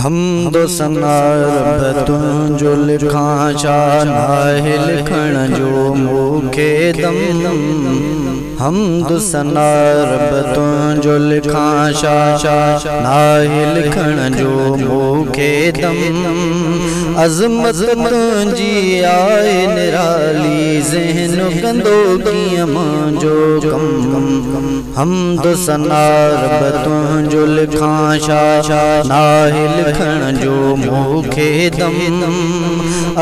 हमदो सना रब तुंहिंजो लिखां छा नाहे लिखण जो मूंखे दम। हमदो सना रब तुंहिंजो लिखां छा नाहे लिखण जो मूंखे दम। अज़मत तुंहिंजी आहे निराली ज़हन कंदो कीअं मुंहिंजो कम। हमदो सना रब तुंहिंजो लिखां छा नाहे लिखण जो मूंखे दम।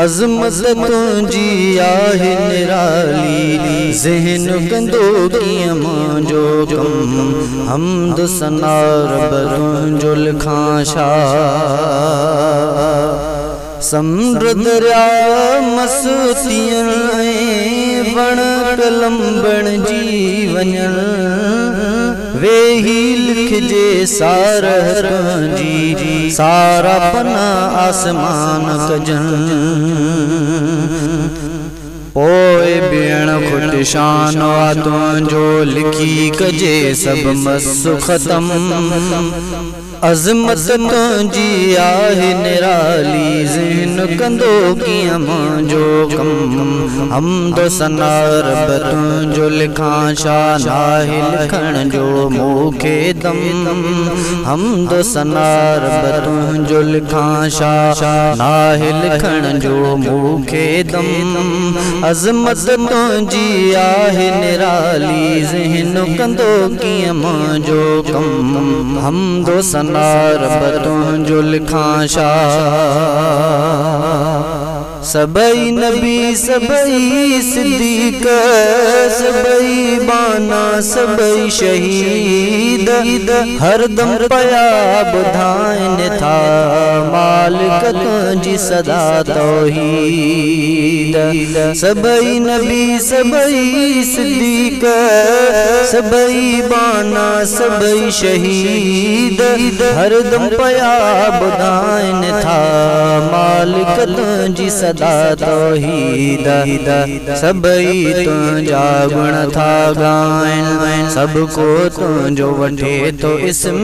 अज़मत तुंहिंजी आहे निराली ज़हन कंदो कीअं मुंहिंजो कम। हमदो सना रब तुंहिंजो लिखां छा। समुंड दरिया मस्तियन वण कलम बणजी वञन। वेही लिखजे सारा तुंहिंजी सारा पना आसमान कजन। पोइ भेण खुट शान आ तुंहिंजो लिखी कजे सब मस खतम। अज़मत तुंहिंजी आहे निराली ज़हन कंदो कीअं मुंहिंजो कम। हमदो सना रब तुंहिंजो लिखां छा नाहे लिखण जो मूंखे दम। हमदो सना रब तुंहिंजो लिखां छा नाहे लिखण जो मूंखे दम। अज़मत तुंहिंजी आहे निराली ज़हन कंदो कीअं मुंहिंजो कम। हमदो सना रब तुंहिंजो लिखां छा। सबई नबी सबई सिद्दीक़ सबई बाना सबई शहीद हरदम पया ॿुधाइनि था मालिक तुंहिंजी सदा तौहीद। सबई नबी सबई सिद्दीक़ सबई बाना सबई शहीद हरदम पया ॿुधाइनि था मालिक तुंहिंजी सदा तौहीद। सबई तुंहिंजा गुण था ॻाइनि सबको तुंहिंजो वठे थो इस्म।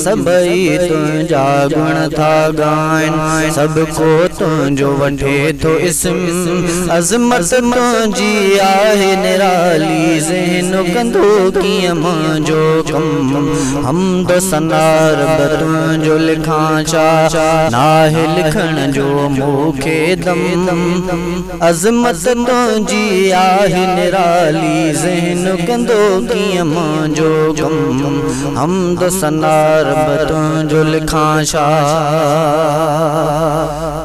सबई तुंहिंजा गुण था ॻाइनि सबको तुंहिंजो वठे थो इस्म। अज़मत तुंहिंजी आहे निराली ज़हन कंदो कीअं मुंहिंजो कम। हमदो सना रब तुंहिंजो लिखां छा नाहे लिखण जो मूंखे दम। अज़मत तुंहिंजी आहे निराली ज़हन कंदो कीअं मुंहिंजो कम। हमदो सना रब तुंहिंजो लिखां छा।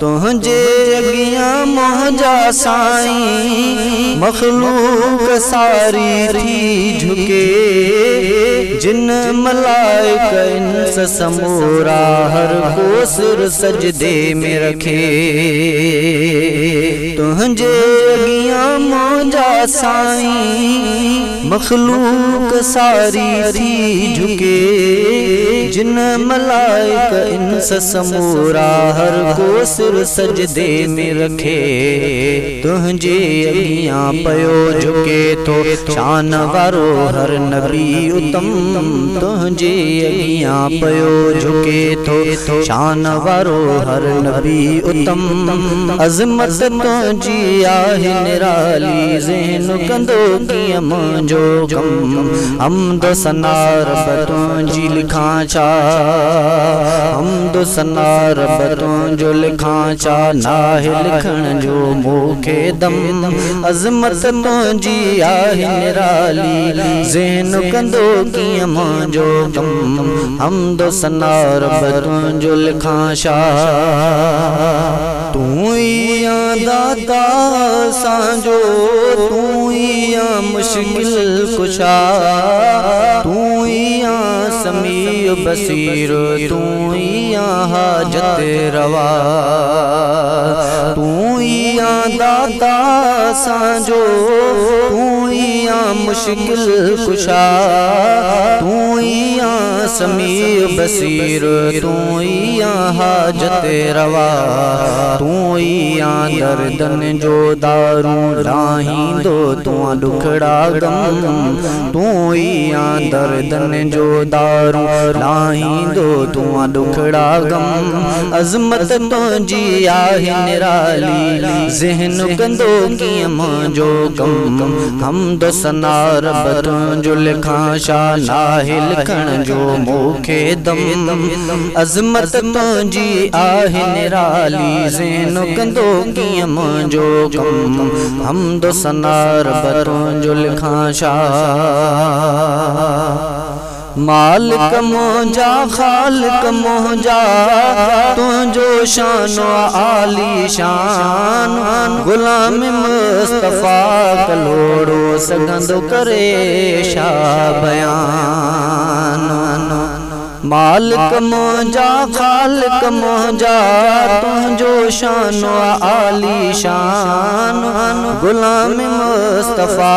तुंहिंजे अॻियां मुंहिंजा साईं मख़लूक सारी थी झुके। जिन मलाइक इंस समूरा हर को सिर सजदे में रखे। तुंहिंजे अॻियां मुंहिंजा साईं मख़लूक सारी थी झुके। जिन मलाइक इंस समूरा हर को सिर सजदे में रखे। तुंहिंजे अॻियां पयो झुके थो शान वारो हर नबी उत्तम। तुंहिंजे अॻियां पयो झुके थो शान वारो हर नबी उत्तम। अज़मत तुंहिंजी आहे निराली ज़हन कंदो कीअं मुंहिंजो कम। हमदो सना रब तुंहिंजी लिखां छा। हमदो सना रब तुंहिंजो लिखां छा नाहे लिखण जो मूंखे दम। अज़मत तुंहिंजी आहे निराली ज़हन कंदो कीअं मुंहिंजो कम। हमदो सना रब तुंहिंजो लिखां छा। तूं ई दाता असांजो तूं ई मुश्किल कुशा। तूं ई समीअ बसीर तूं ई हाजत रवा। तूं ई दाता सांजो तू ही मुश्किल कुशा तू ही समीर बसीर तू ही हाजत रवा तू ही दर्दन जो दारू लाहींदो तू दुखड़ा गम तू ही दर्दन जो दारू लाहींदो तू दुखड़ा गम अज़मत तुंहिंजी आहे निराली ज़हन कंदो कीअं मुंहिंजो कम हमद सना रब तुंहिंजो लिखां छा नाहे लिखण जो मूंखे दम अज़मत तुंहिंजी आहे निराली ज़हन कंदो कीअं मुंहिंजो कम हमद सना रब तुंहिंजो लिखां छा मालिक मुंहिंजा ख़ालिक मुंहिंजा तुंहिंजो शान आली शान गुलाम मुस्तफ़ा कलोड़ो सघंदो करे छा बयान मालिक मुंहिंजा ख़ालिक मुंहिंजा तुंहिंजो शान आली शान गुलाम मुस्तफ़ा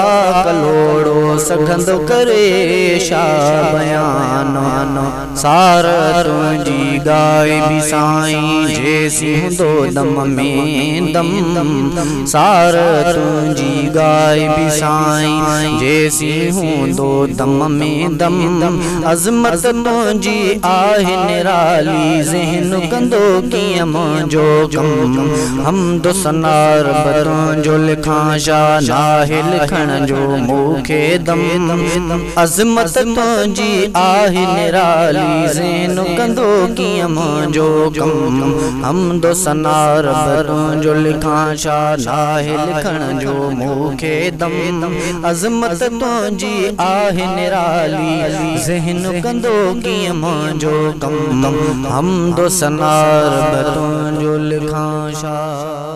कलोड़ो सघंदो करे छा बयान सार तुंहिंजी गाइबी साईं जेसी हूंदो दम में दम सार तुंहिंजी गाइबी साईं जेसी हूंदो दम में दम अज़मत तुंहिंजी आहे निराली ज़हन कंदो कीअं मुंहिंजो कम हमद सना रब तुंहिंजो लिखां छा नाहे लिखण जो मूंखे दम अज़मत तुंहिंजी आहे निराली ज़हन कंदो कीअं मुंहिंजो कम हमद सना रब तुंहिंजो लिखां छा नाहे लिखण जो मूंखे दम अज़मत तुंहिंजी आहे निराली ज़हन कंदो कीअं मुंहिंजो कम हमद सना रब तुंहिंजो लिखां छा।